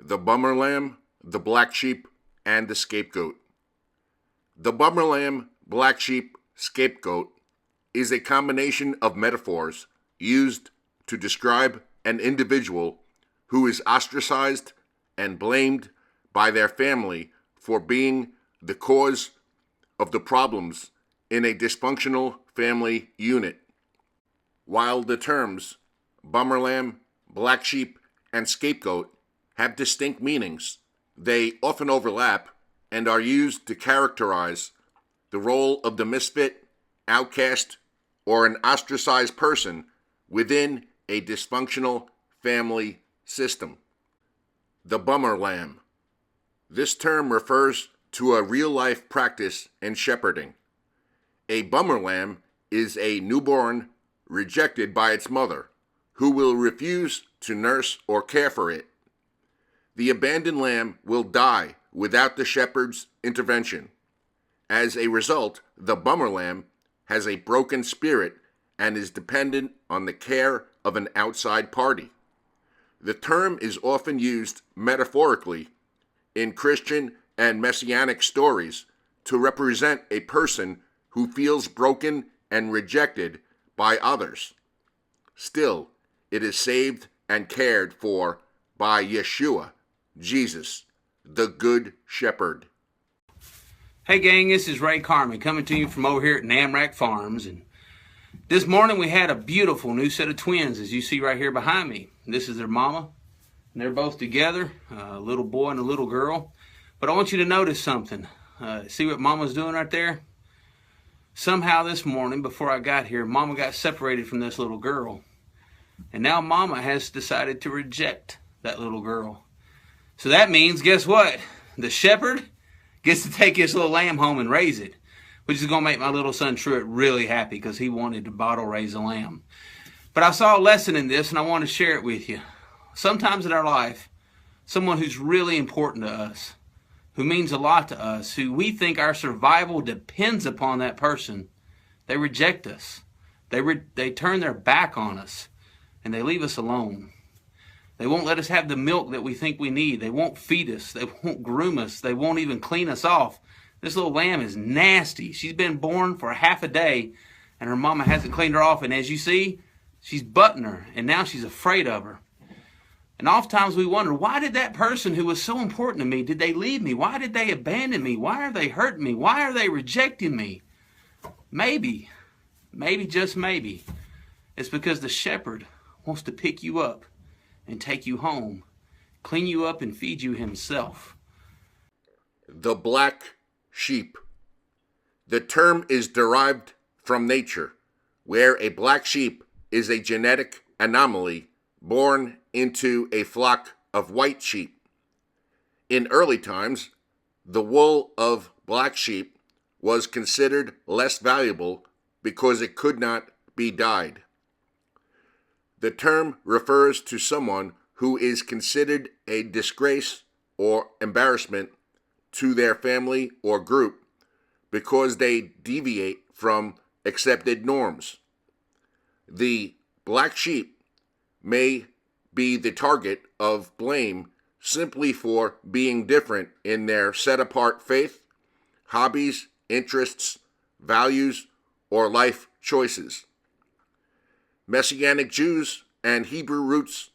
the bummer lamb, the black sheep, and the scapegoat. The bummer lamb, black sheep, scapegoat is a combination of metaphors used to describe an individual who is ostracized and blamed by their family for being the cause of the problems in a dysfunctional family unit. While the terms bummer lamb, black sheep, and scapegoat have distinct meanings, they often overlap and are used to characterize the role of the misfit, outcast, or an ostracized person within a dysfunctional family system. The bummer lamb. This term refers to a real-life practice in shepherding. A bummer lamb is a newborn rejected by its mother, who will refuse to nurse or care for it. The abandoned lamb will die without the shepherd's intervention. As a result, the bummer lamb has a broken spirit and is dependent on the care of an outside party. The term is often used metaphorically in Christian and messianic stories to represent a person who feels broken and rejected by others. Still, it is saved and cared for by Yeshua, Jesus, the Good Shepherd. Hey gang, this is Ray Carmen coming to you from over here at Namrack Farms. And this morning we had a beautiful new set of twins, as you see right here behind me. This is their mama, and they're both together, a little boy and a little girl. But I want you to notice something. See what mama's doing right there? Somehow this morning, before I got here, mama got separated from this little girl. And now mama has decided to reject that little girl. So that means, guess what? The shepherd gets to take his little lamb home and raise it, which is going to make my little son Truett really happy because he wanted to bottle raise a lamb. But I saw a lesson in this and I want to share it with you. Sometimes in our life, someone who's really important to us, who means a lot to us, who we think our survival depends upon that person, they reject us. They turn their back on us and they leave us alone. They won't let us have the milk that we think we need. They won't feed us. They won't groom us. They won't even clean us off. This little lamb is nasty. She's been born for half a day, and her mama hasn't cleaned her off. And as you see, she's butting her, and now she's afraid of her. And oftentimes we wonder, why did that person who was so important to me, did they leave me? Why did they abandon me? Why are they hurting me? Why are they rejecting me? Maybe, just maybe, it's because the shepherd wants to pick you up and take you home, clean you up and feed you himself. The black sheep. The term is derived from nature, where a black sheep is a genetic anomaly born into a flock of white sheep. In early times, the wool of black sheep was considered less valuable because it could not be dyed. The term refers to someone who is considered a disgrace or embarrassment to their family or group because they deviate from accepted norms. The black sheep may be the target of blame simply for being different in their set-apart faith, hobbies, interests, values, or life choices. Messianic Jews and Hebrew roots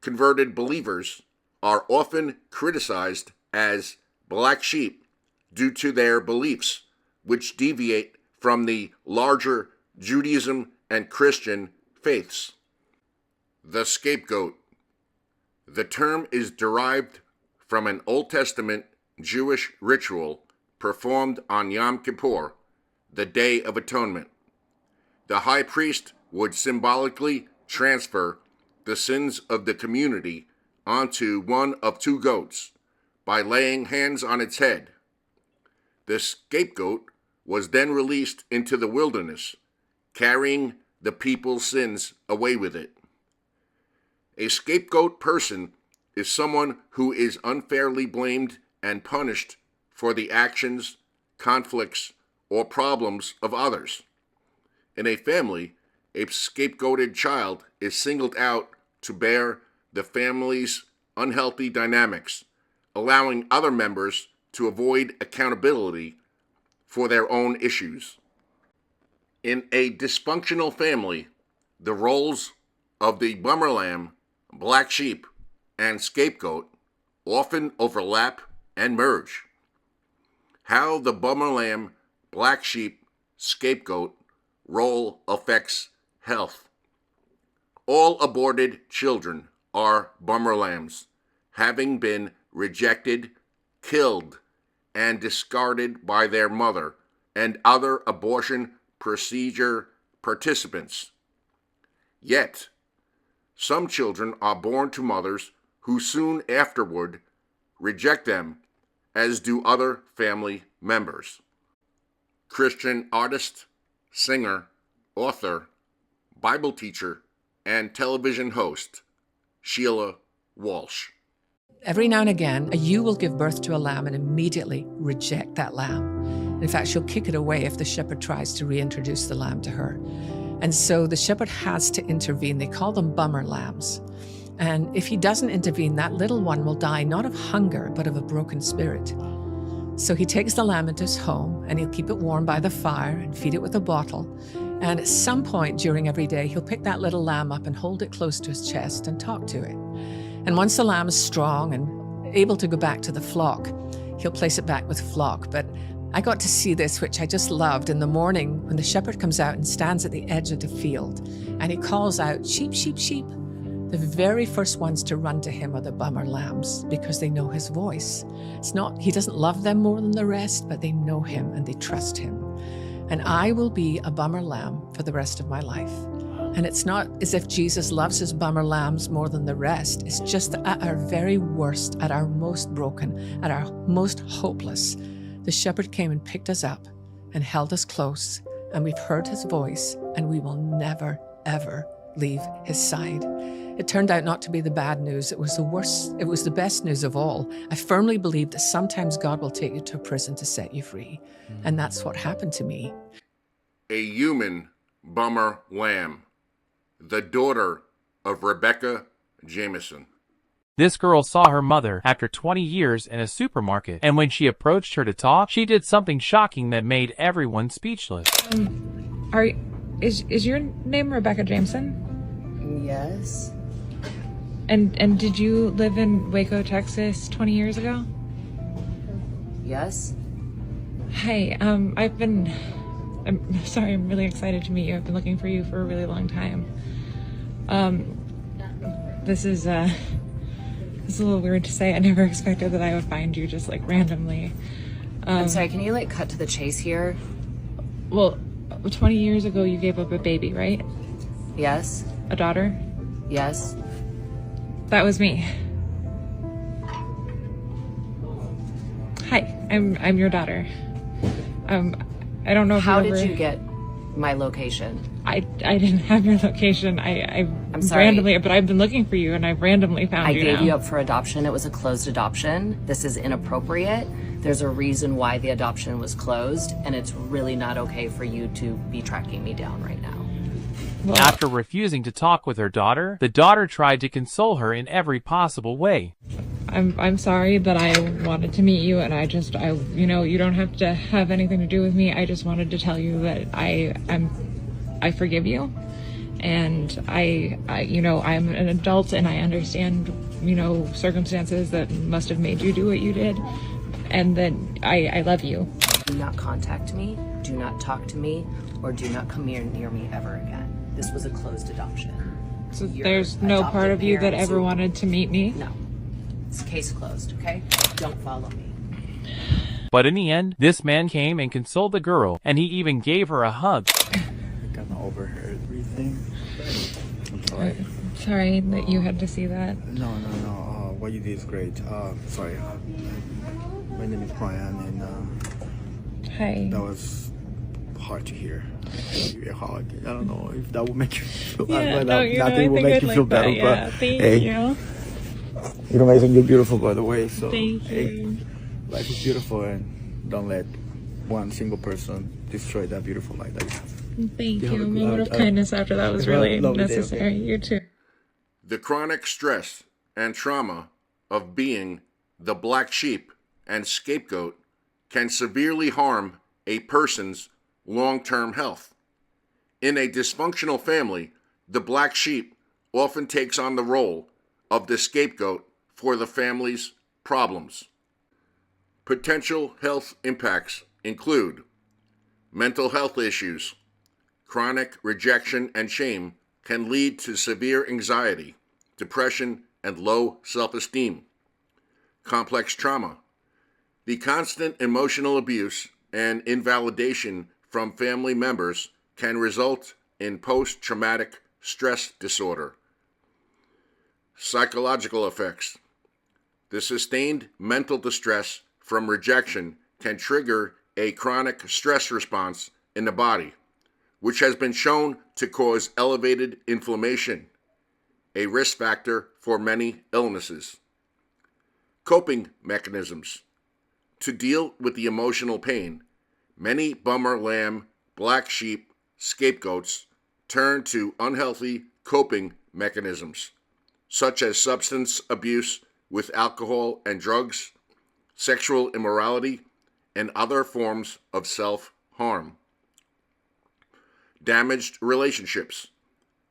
converted believers are often criticized as black sheep due to their beliefs, which deviate from the larger Judaism and Christian faiths. The scapegoat. The term is derived from an Old Testament Jewish ritual performed on Yom Kippur, the Day of Atonement. The high priest would symbolically transfer the sins of the community onto one of two goats by laying hands on its head. The scapegoat was then released into the wilderness, carrying the people's sins away with it. A scapegoat person is someone who is unfairly blamed and punished for the actions, conflicts, or problems of others. In a family, a scapegoated child is singled out to bear the family's unhealthy dynamics, allowing other members to avoid accountability for their own issues. In a dysfunctional family, the roles of the bummer lamb, black sheep, and scapegoat often overlap and merge. How the bummer lamb, black sheep, scapegoat role affects health. All aborted children are bummer lambs, having been rejected, killed, and discarded by their mother and other abortion procedure participants. Yet, some children are born to mothers who soon afterward reject them, as do other family members. Christian artist, singer, author, Bible teacher, and television host, Sheila Walsh. Every now and again, a ewe will give birth to a lamb and immediately reject that lamb. In fact, she'll kick it away if the shepherd tries to reintroduce the lamb to her. And so the shepherd has to intervene. They call them bummer lambs. And if he doesn't intervene, that little one will die not of hunger, but of a broken spirit. So he takes the lamb into his home and he'll keep it warm by the fire and feed it with a bottle. And at some point during every day, he'll pick that little lamb up and hold it close to his chest and talk to it. And once the lamb is strong and able to go back to the flock, he'll place it back with flock. But I got to see this, which I just loved, in the morning when the shepherd comes out and stands at the edge of the field and he calls out, "Sheep, sheep, sheep." The very first ones to run to him are the bummer lambs because they know his voice. He doesn't love them more than the rest, but they know him and they trust him. And I will be a bummer lamb for the rest of my life. And it's not as if Jesus loves his bummer lambs more than the rest. It's just that at our very worst, at our most broken, at our most hopeless, the shepherd came and picked us up and held us close, and we've heard his voice, and we will never, ever leave his side. It turned out not to be the bad news. It was the worst. It was the best news of all. I firmly believe that sometimes God will take you to a prison to set you free. And that's what happened to me. A human bummer lamb, the daughter of Rebecca Jameson. This girl saw her mother after 20 years in a supermarket, and when she approached her to talk, she did something shocking that made everyone speechless. Is your name Rebecca Jameson? Yes. And did you live in Waco, Texas 20 years ago? Yes. Hi, I'm sorry, I'm really excited to meet you. I've been looking for you for a really long time. This is a little weird to say. I never expected that I would find you just like randomly. I'm sorry, can you cut to the chase here? Well, 20 years ago you gave up a baby, right? Yes. A daughter? Yes. That was me. Hi, I'm your daughter. I don't know if How you did you get my location? I didn't have your location. I'm sorry. Randomly, but I've been looking for you and I've randomly found you. I gave you up for adoption. It was a closed adoption. This is inappropriate. There's a reason why the adoption was closed, and it's really not okay for you to be tracking me down right now. Well, After refusing to talk with her daughter, the daughter tried to console her in every possible way. I'm sorry, but I wanted to meet you, and I you don't have to have anything to do with me. I just wanted to tell you that I forgive you, and I'm an adult, and I understand, circumstances that must have made you do what you did, and that I love you. Do not contact me, do not talk to me, or do not come near me ever again. This was a closed adoption. So Your there's no part adopted of you that parents ever wanted to meet me? No. It's case closed, okay? Don't follow me. But in the end, this man came and consoled the girl, and he even gave her a hug. I kind of overheard everything. I'm sorry. Sorry that you had to see that. No. What you did is great. Sorry. My name is Brian, and Hi. that was hard to hear. Really hard. I don't know if that will make you feel Yeah, nothing will make you feel better. Yeah, but thank hey, you. you're amazing. You're beautiful, by the way. So Thank hey, you. life is beautiful, and don't let one single person destroy that beautiful life that you have. Thank You have you. a A good- moment of kindness after that was have a really lovely day, okay? necessary. You too. The chronic stress and trauma of being the black sheep and scapegoat can severely harm a person's long-term health. In a dysfunctional family, the black sheep often takes on the role of the scapegoat for the family's problems. Potential health impacts include mental health issues. Chronic rejection and shame can lead to severe anxiety, depression, and low self-esteem. Complex trauma. The constant emotional abuse and invalidation from family members can result in post-traumatic stress disorder. Psychological effects. The sustained mental distress from rejection can trigger a chronic stress response in the body, which has been shown to cause elevated inflammation, a risk factor for many illnesses. Coping mechanisms. To deal with the emotional pain, many bummer lamb, black sheep, scapegoats turn to unhealthy coping mechanisms, such as substance abuse with alcohol and drugs, sexual immorality, and other forms of self-harm. Damaged relationships.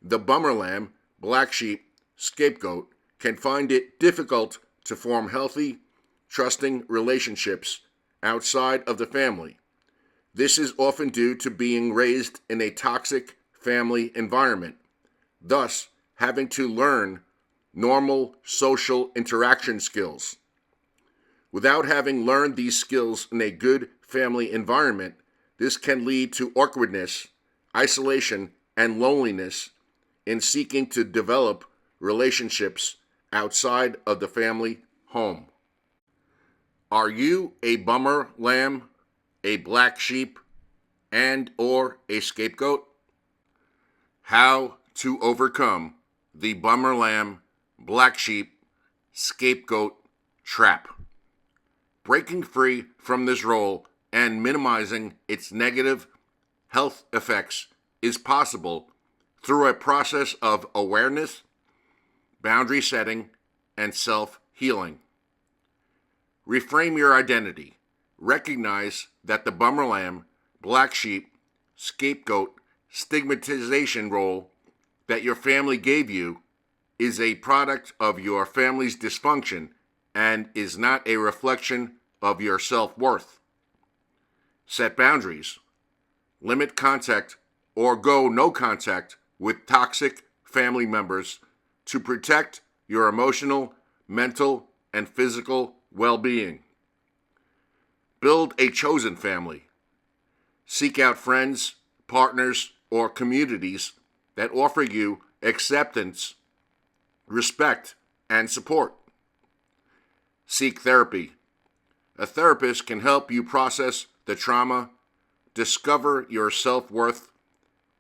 The bummer lamb, black sheep, scapegoat can find it difficult to form healthy, trusting relationships outside of the family. This is often due to being raised in a toxic family environment, thus having to learn normal social interaction skills. Without having learned these skills in a good family environment, this can lead to awkwardness, isolation, and loneliness in seeking to develop relationships outside of the family home. Are you a bummer lamb, a black sheep, and/or a scapegoat? How to overcome the bummer lamb, black sheep, scapegoat trap. Breaking free from this role and minimizing its negative health effects is possible through a process of awareness, boundary setting, and self-healing. Reframe your identity. Recognize that the bummer lamb, black sheep, scapegoat stigmatization role that your family gave you is a product of your family's dysfunction and is not a reflection of your self-worth. Set boundaries. Limit contact or go no contact with toxic family members to protect your emotional, mental, and physical well-being. Build a chosen family. Seek out friends, partners, or communities that offer you acceptance, respect, and support. Seek therapy. A therapist can help you process the trauma, discover your self-worth,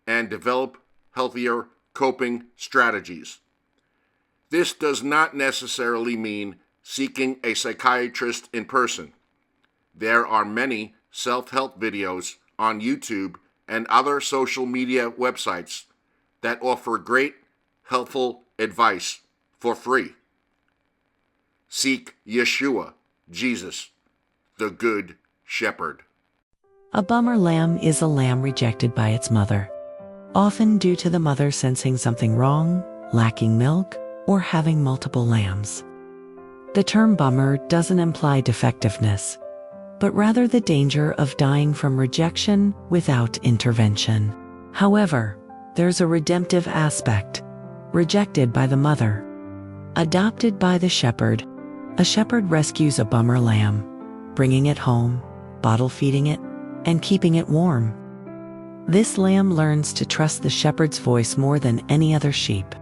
and develop healthier coping strategies. This does not necessarily mean seeking a psychiatrist in person. There are many self-help videos on YouTube and other social media websites that offer great, helpful advice for free. Seek Yeshua, Jesus, the Good Shepherd. A bummer lamb is a lamb rejected by its mother, often due to the mother sensing something wrong, lacking milk, or having multiple lambs. The term bummer doesn't imply defectiveness, but rather the danger of dying from rejection without intervention. However, there's a redemptive aspect. Rejected by the mother, adopted by the shepherd. A shepherd rescues a bummer lamb, bringing it home, bottle feeding it, and keeping it warm. This lamb learns to trust the shepherd's voice more than any other sheep.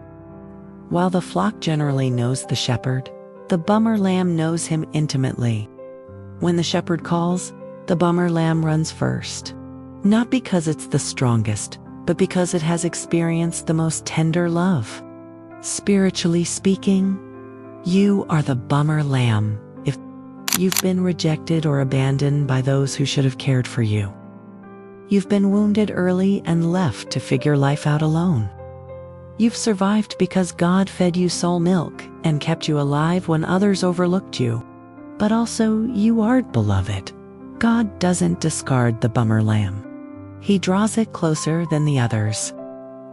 While the flock generally knows the shepherd, the bummer lamb knows him intimately. When the shepherd calls, the bummer lamb runs first. Not because it's the strongest, but because it has experienced the most tender love. Spiritually speaking, you are the bummer lamb if you've been rejected or abandoned by those who should have cared for you. You've been wounded early and left to figure life out alone. You've survived because God fed you soul milk and kept you alive when others overlooked you. But also, you are beloved. God doesn't discard the bummer lamb. He draws it closer than the others.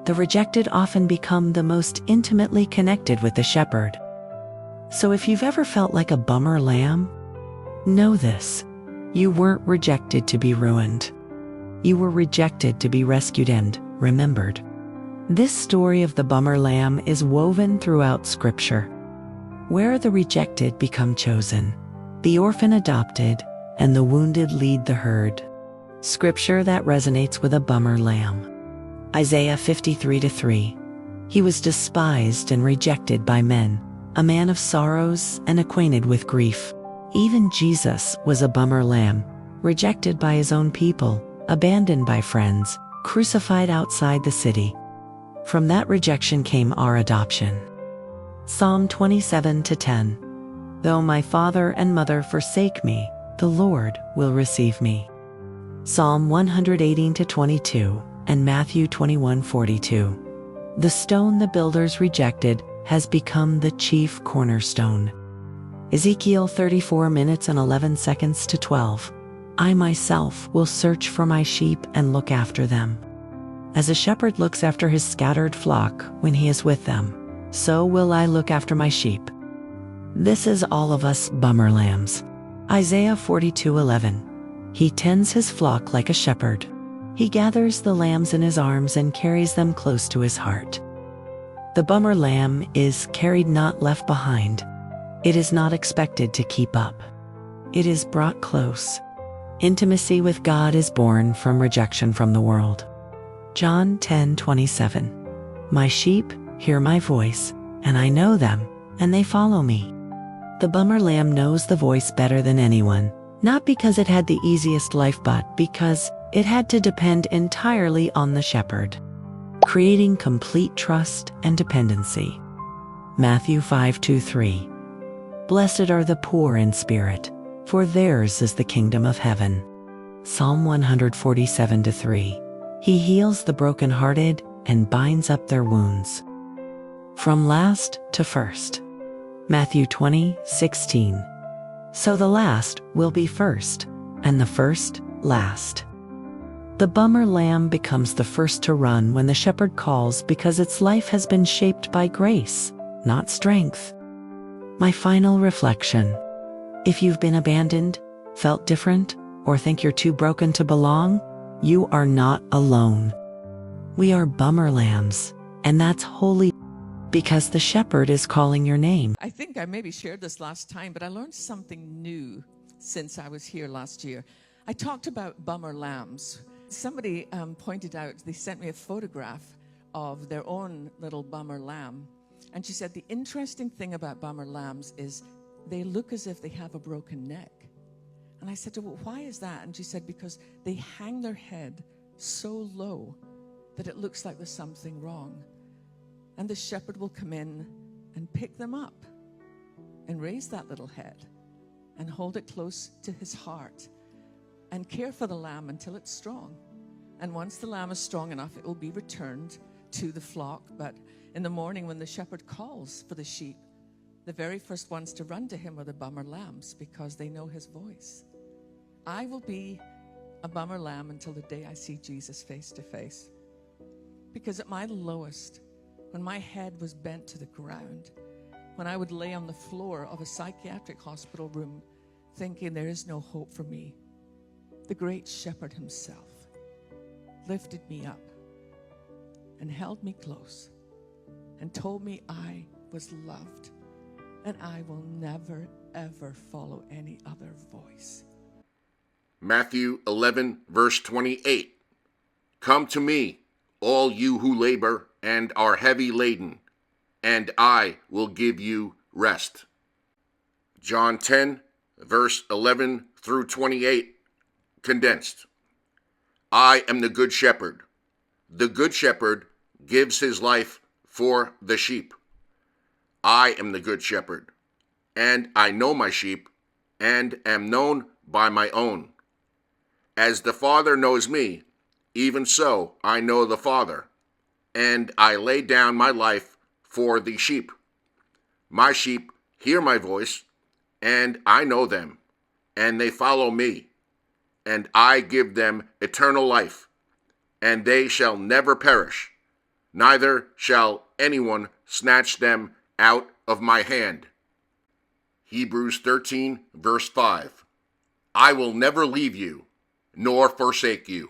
The rejected often become the most intimately connected with the shepherd. So if you've ever felt like a bummer lamb, know this: you weren't rejected to be ruined. You were rejected to be rescued and remembered. This story of the bummer lamb is woven throughout Scripture. Where the rejected become chosen, the orphan adopted, and the wounded lead the herd. Scripture that resonates with a bummer lamb. Isaiah 53:3. He was despised and rejected by men, a man of sorrows and acquainted with grief. Even Jesus was a bummer lamb, rejected by his own people, abandoned by friends, crucified outside the city. From that rejection came our adoption. Psalm 27:10. Though my father and mother forsake me, the Lord will receive me. Psalm 118:22 and Matthew 21:42. The stone the builders rejected has become the chief cornerstone. Ezekiel 34:11 to 12. I myself will search for my sheep and look after them. As a shepherd looks after his scattered flock when he is with them, so will I look after my sheep. This is all of us bummer lambs. Isaiah 42:11. He tends his flock like a shepherd. He gathers the lambs in his arms and carries them close to his heart. The bummer lamb is carried, not left behind. It is not expected to keep up. It is brought close. Intimacy with God is born from rejection from the world. John 10:27. My sheep hear my voice, and I know them, and they follow me. The bummer lamb knows the voice better than anyone, not because it had the easiest life, but because it had to depend entirely on the shepherd, creating complete trust and dependency. Matthew 5:2-3. Blessed are the poor in spirit, for theirs is the kingdom of heaven. Psalm 147:3. He heals the brokenhearted and binds up their wounds. From last to first. Matthew 20:16. So the last will be first, and the first last. The bummer lamb becomes the first to run when the shepherd calls because its life has been shaped by grace, not strength. My final reflection: if you've been abandoned, felt different, or think you're too broken to belong, you are not alone. We are bummer lambs, and that's holy because the shepherd is calling your name. I think I maybe shared this last time, but I learned something new since I was here last year. I talked about bummer lambs. Somebody pointed out, they sent me a photograph of their own little bummer lamb. And she said the interesting thing about bummer lambs is they look as if they have a broken neck. And I said to her, well, why is that? And she said, because they hang their head so low that it looks like there's something wrong. And the shepherd will come in and pick them up and raise that little head and hold it close to his heart and care for the lamb until it's strong. And once the lamb is strong enough, it will be returned to the flock. But in the morning when the shepherd calls for the sheep, the very first ones to run to him are the bummer lambs because they know his voice. I will be a bummer lamb until the day I see Jesus face to face. Because at my lowest, when my head was bent to the ground, when I would lay on the floor of a psychiatric hospital room thinking there is no hope for me, the great shepherd himself lifted me up and held me close and told me I was loved and I will never, ever follow any other voice. Matthew 11, verse 28. Come to me, all you who labor and are heavy laden, and I will give you rest. John 10, verse 11 through 28, condensed. I am the good shepherd. The good shepherd gives his life for the sheep. I am the good shepherd, and I know my sheep, and am known by my own. As the Father knows me, even so I know the Father, and I lay down my life for the sheep. My sheep hear my voice, and I know them, and they follow me, and I give them eternal life, and they shall never perish, neither shall anyone snatch them out of my hand. Hebrews 13, verse 5. I will never leave you, nor forsake you.